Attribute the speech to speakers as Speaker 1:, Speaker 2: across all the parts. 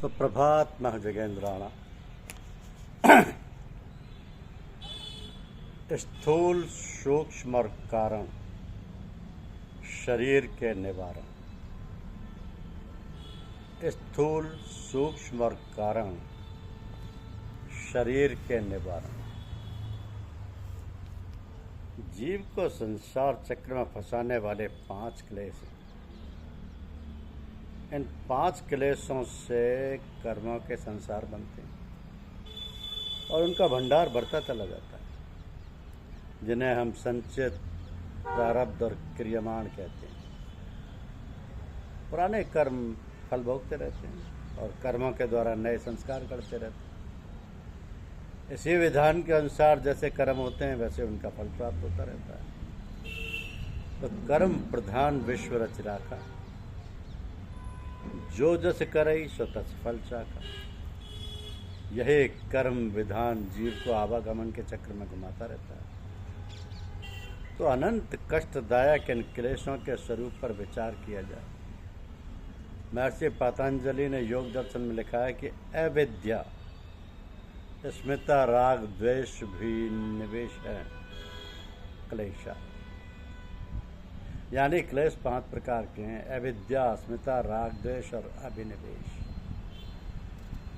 Speaker 1: सुप्रभात महजगेंद्राणा। स्थूल सूक्ष्म और कारण शरीर के निवारण। स्थूल सूक्ष्म और कारण शरीर के निवारण। जीव को संसार चक्र में फंसाने वाले 5 क्लेश। इन 5 क्लेशों से कर्मों के संसार बनते हैं और उनका भंडार बढ़ता चला जाता है, जिन्हें हम संचित, प्रारब्ध और क्रियमाण कहते हैं। पुराने कर्म फल भोगते रहते हैं और कर्मों के द्वारा नए संस्कार करते रहते हैं। इसी विधान के अनुसार जैसे कर्म होते हैं वैसे उनका फल प्राप्त होता रहता है। तो कर्म प्रधान विश्व रच राखा, जो जस करई सो तस फल चाखा। यही कर्म विधान जीव को आवागमन के चक्र में घुमाता रहता है। तो अनंत कष्टदायक इन क्लेशों के स्वरूप पर विचार किया जाए। महर्षि पतंजलि ने योग दर्शन में लिखा है कि अविद्या, स्मिता, राग, द्वेष भी निवेश है क्लेशा। यानी क्लेश 5 प्रकार के हैं: अविद्या, अस्मिता, राग, द्वेष और अभिनिवेश।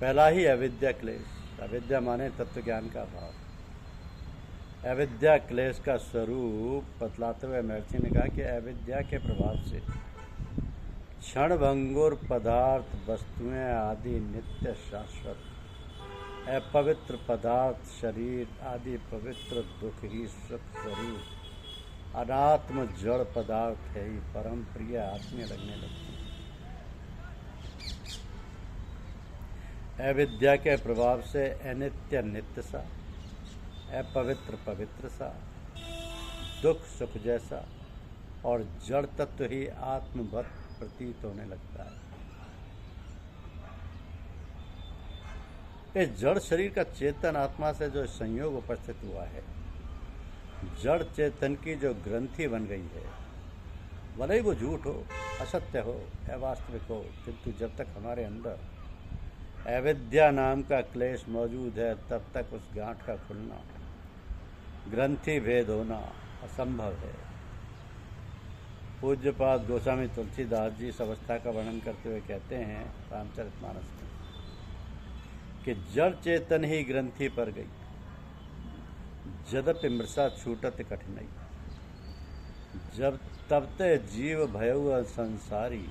Speaker 1: पहला ही अविद्या क्लेश। अविद्या माने तत्व ज्ञान का अभाव। अविद्या क्लेश का स्वरूप बतलाते हुए महर्षि ने कहा कि अविद्या के प्रभाव से क्षण भंगुर पदार्थ, वस्तुएं आदि नित्य शाश्वत, अपवित्र पदार्थ, शरीर आदि पवित्र, दुख ही सुख स्वरूप, अनात्म जड़ पदार्थ है ही परम प्रिय आत्मीय लगने लगती है। अविद्या के प्रभाव से अनित्य नित्य सा, अपवित्र पवित्र सा, दुख सुख जैसा और जड़ तत्व ही आत्मवत प्रतीत होने लगता है। इस जड़ शरीर का चेतन आत्मा से जो संयोग उपस्थित हुआ है, जड़ चेतन की जो ग्रंथि बन गई है, भले ही वो झूठ हो, असत्य हो, अवास्तविक हो, किंतु जब तक हमारे अंदर अविद्या नाम का क्लेश मौजूद है तब तक उस गांठ का खुलना, ग्रंथि भेद होना असंभव है। पूज्यपाद गोस्वामी तुलसीदास जी इस अवस्था का वर्णन करते हुए कहते हैं रामचरितमानस में कि जड़ चेतन ही ग्रंथि पर गई, जदपि मृषा छूटत कठिनाई। जब तब ते जीव भयउ संसारी,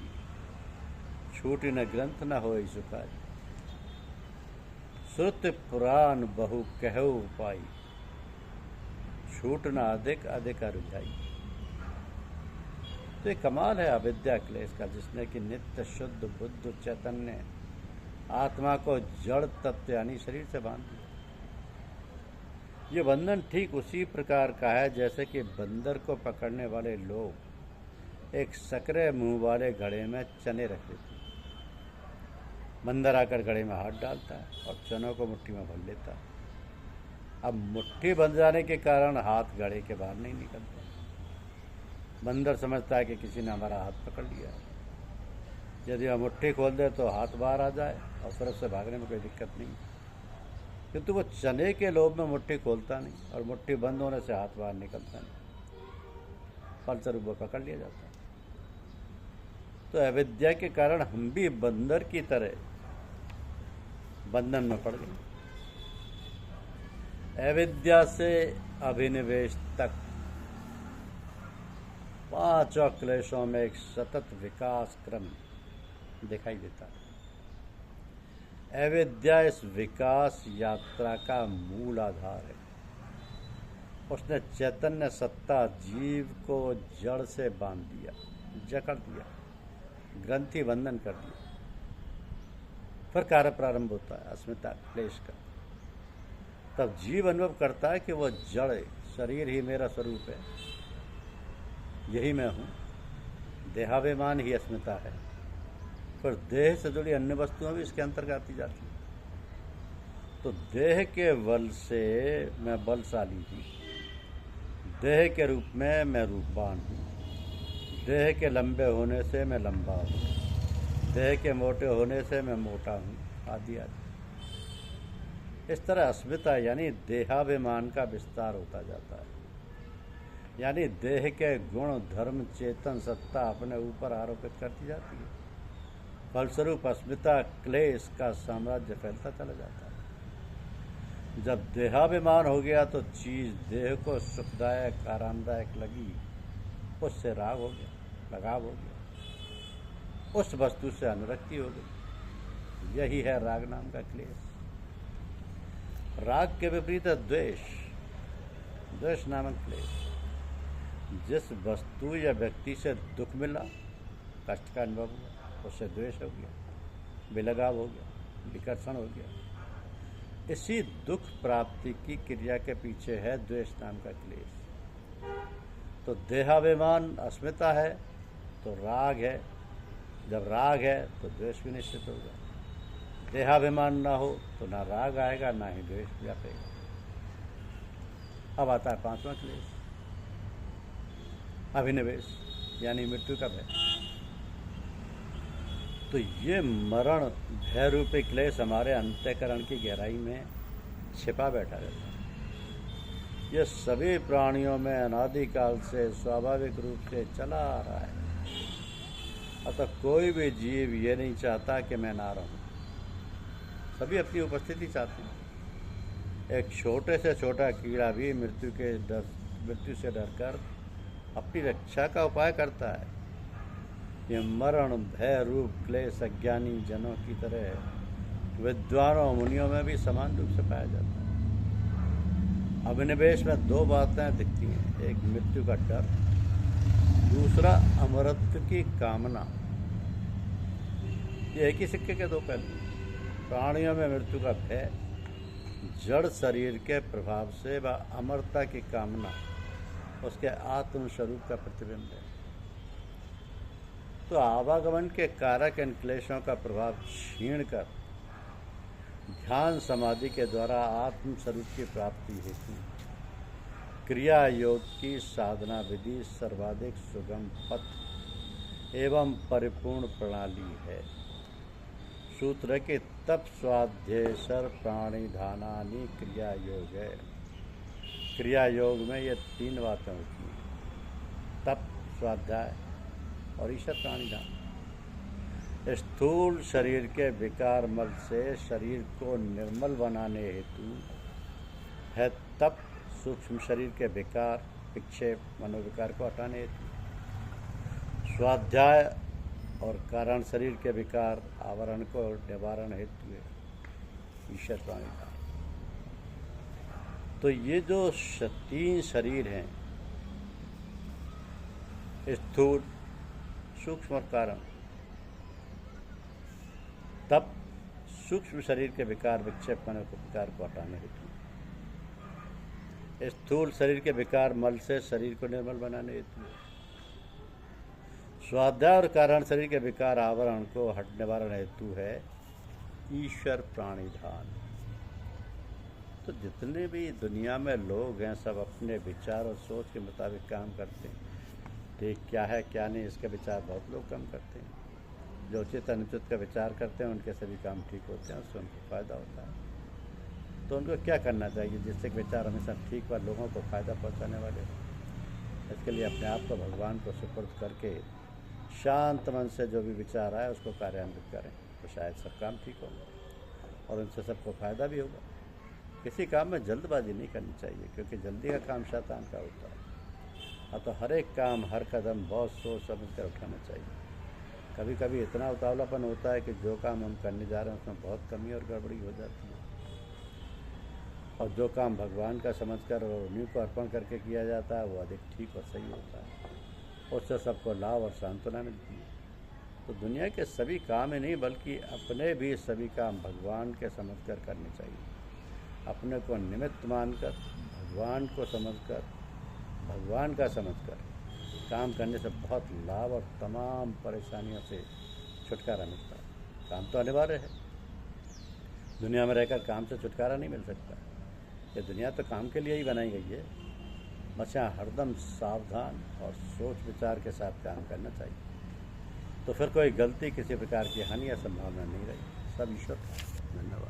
Speaker 1: छूट न ग्रंथ न होई सुखारी। श्रुत पुराण बहु कहु पाई, छूट न अधिक अधिक रुझाई। तो ये कमाल है अविद्या क्लेश का, जिसने कि नित्य शुद्ध बुद्ध चैतन्य आत्मा को जड़ तत्व यानी शरीर से बांध दिया। ये बंधन ठीक उसी प्रकार का है जैसे कि बंदर को पकड़ने वाले लोग एक सकरे मुंह वाले घड़े में चने रख देते हैं। बंदर आकर घड़े में हाथ डालता है और चनों को मुट्ठी में भर लेता है। अब मुट्ठी बंध जाने के कारण हाथ घड़े के बाहर नहीं निकलता। बंदर समझता है कि किसी ने हमारा हाथ पकड़ लिया है। यदि हम मुट्ठी खोल दे तो हाथ बाहर आ जाए और फिर उससे भागने में कोई दिक्कत नहीं, किंतु वो चने के लोभ में मुट्ठी खोलता नहीं और मुट्ठी बंद होने से हाथ बाहर निकलता नहीं, फलस्वरूप वो पकड़ लिया जाता है। तो अविद्या के कारण हम भी बंदर की तरह बंधन में पड़ गए। अविद्या से अभिनिवेश तक 5 क्लेशों में एक सतत विकास क्रम दिखाई देता है। अविद्या इस विकास यात्रा का मूल आधार है। उसने चैतन्य सत्ता जीव को जड़ से बांध दिया, जकड़ दिया, ग्रंथि बंधन कर दिया। फिर कार्य प्रारंभ होता है अस्मिता क्लेश का। तब जीव अनुभव करता है कि वह जड़ शरीर ही मेरा स्वरूप है, यही मैं हूँ, देहाभिमान ही अस्मिता है। फिर देह से जुड़ी अन्य वस्तुएं भी इसके अंतर्गत आती जाती हैं। तो देह के बल से मैं बलशाली हूँ, देह के रूप में मैं रूपवान हूँ, देह के लंबे होने से मैं लंबा हूँ, देह के मोटे होने से मैं मोटा हूँ, आदि आदि। इस तरह अस्मिता यानी देहाभिमान का विस्तार होता जाता है, यानी देह के गुण, धर्म, चेतन, सत्ता अपने ऊपर आरोपित करती जाती है। फलस्वरूप अस्मिता क्लेश का साम्राज्य फैलता चला जाता है। जब देहाभिमान हो गया तो चीज देह को सुखदायक, आरामदायक लगी, उससे राग हो गया, लगाव हो गया, उस वस्तु से अनुरक्ति हो गई। यही है राग नाम का क्लेश। राग के विपरीत है द्वेष, द्वेष नामक क्लेश। जिस वस्तु या व्यक्ति से दुख मिला, कष्ट का अनुभव हुआ, उससे द्वेष हो गया, बेलगाव हो गया, विकर्षण हो गया। इसी दुख प्राप्ति की क्रिया के पीछे है द्वेष नाम का क्लेश। तो देहाभिमान अस्मिता है तो राग है, जब राग है तो द्वेष भी निश्चित होगा। देहाभिमान ना हो तो ना राग आएगा, ना ही द्वेष व्यापेगा। अब आता है पांचवा क्लेश, अभिनिवेश यानी मृत्यु का भय। तो ये मरण भय रूपी क्लेश हमारे अंतःकरण की गहराई में छिपा बैठा रहता है। ये सभी प्राणियों में अनादिकाल से स्वाभाविक रूप से चला आ रहा है। अतः कोई भी जीव ये नहीं चाहता कि मैं ना रहूं, सभी अपनी उपस्थिति चाहते हैं। एक छोटे से छोटा कीड़ा भी मृत्यु से डरकर अपनी रक्षा का उपाय करता है। ये मरण भय रूप क्लेश अज्ञानी जनों की तरह विद्वानों मुनियों में भी समान रूप से पाया जाता है। अभिनिवेश में दो बातें दिखती हैं, एक मृत्यु का डर, दूसरा अमरत्व की कामना। ये एक ही सिक्के के दो पहलू। प्राणियों में मृत्यु का भय जड़ शरीर के प्रभाव से व अमरता की कामना उसके आत्म स्वरूप का प्रतिबिंब है। तो आवागमन के कारक इन क्लेशों का प्रभाव छीण कर ध्यान समाधि के द्वारा आत्म स्वरूप की प्राप्ति हेतु क्रिया योग की साधना विधि सर्वाधिक सुगम पथ एवं परिपूर्ण प्रणाली है। सूत्र के तप स्वाध्याय प्राणी धानानि क्रिया योग है। क्रिया योग में ये तीन बातें होती हैं, तप, स्वाध्याय और ईश्वर प्राणिधान। स्थूल शरीर के विकार मल से शरीर को निर्मल बनाने हेतु है तप। सूक्ष्म शरीर के विकार, विक्षेप, मनोविकार को हटाने हेतु स्वाध्याय और कारण शरीर के विकार, आवरण को निवारण हेतु है ईश्वर प्राणिधान। तो ये जो तीन शरीर हैं, स्थूल, सूक्ष्म और कारण, तब सूक्ष्म शरीर के विकार, विक्षेप, मनोविकार को हटाने हेतु, स्थूल शरीर के विकार मल से शरीर को निर्मल बनाने हेतु, स्वाध्याय और कारण शरीर के विकार आवरण को हट निवारण हेतु है ईश्वर प्राणिधान। तो जितने भी दुनिया में लोग हैं सब अपने विचार और सोच के मुताबिक काम करते हैं। ठीक क्या है क्या नहीं इसके विचार बहुत लोग कम करते हैं। जो उचित अनुचित का विचार करते हैं उनके सभी काम ठीक होते हैं, उससे उनको फ़ायदा होता है। तो उनको क्या करना चाहिए जिससे विचार हमेशा ठीक व लोगों को फ़ायदा पहुंचाने वाले हो। इसके लिए अपने आप को भगवान को सुपुर्द करके शांत मन से जो भी विचार आए उसको कार्यान्वित करें तो शायद सब काम ठीक होगा और उनसे सबको फ़ायदा भी होगा। किसी काम में जल्दबाजी नहीं करनी चाहिए क्योंकि जल्दी का काम शैतान का होता है। तो हर एक काम, हर कदम बहुत सोच समझ कर उठाना चाहिए। कभी कभी इतना उतावलापन होता है कि जो काम हम करने जा रहे हैं उसमें बहुत कमी और गड़बड़ी हो जाती है, और जो काम भगवान का समझकर और उन्हीं को अर्पण करके किया जाता है वो अधिक ठीक और सही होता है। उससे सबको लाभ और सांत्वना मिलती है। तो दुनिया के सभी काम ही नहीं बल्कि अपने भी सभी काम भगवान के समझकर करने चाहिए। अपने को निमित्त मानकर, भगवान को समझकर, भगवान का समझकर काम करने से बहुत लाभ और तमाम परेशानियों से छुटकारा मिलता है। काम तो अनिवार्य है, दुनिया में रहकर काम से छुटकारा नहीं मिल सकता। ये दुनिया तो काम के लिए ही बनाई गई है। बस यहाँ हरदम सावधान और सोच विचार के साथ काम करना चाहिए। तो फिर कोई गलती किसी प्रकार की हानि या संभावना नहीं रही। सब ईश्वर का धन्यवाद।